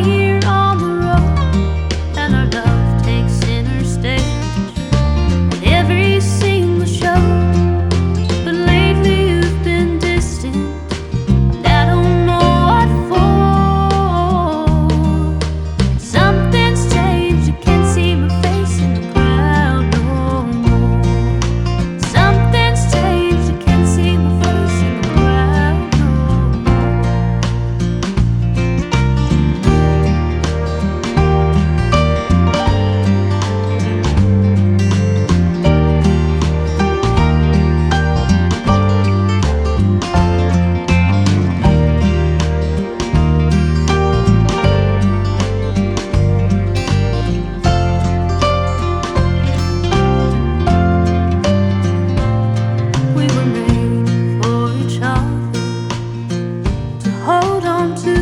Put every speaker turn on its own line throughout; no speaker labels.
here on the road, and our love takes center stage at every single show. But lately you've been distant, and I don't know what for. Something's changed, you can't see my face in the crowd no more. Something's changed, you can't see my face in the crowd no more. We were made for each other to hold on to.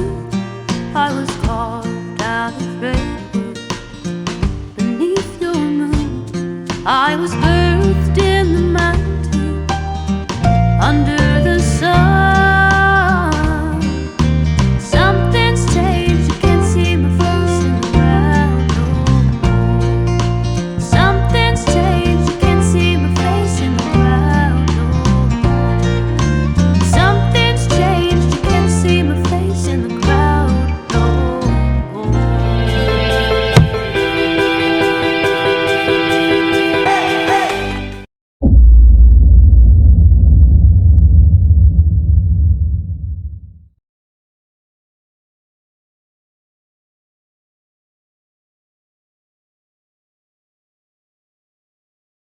I was carved out of redwood beneath your moon. I was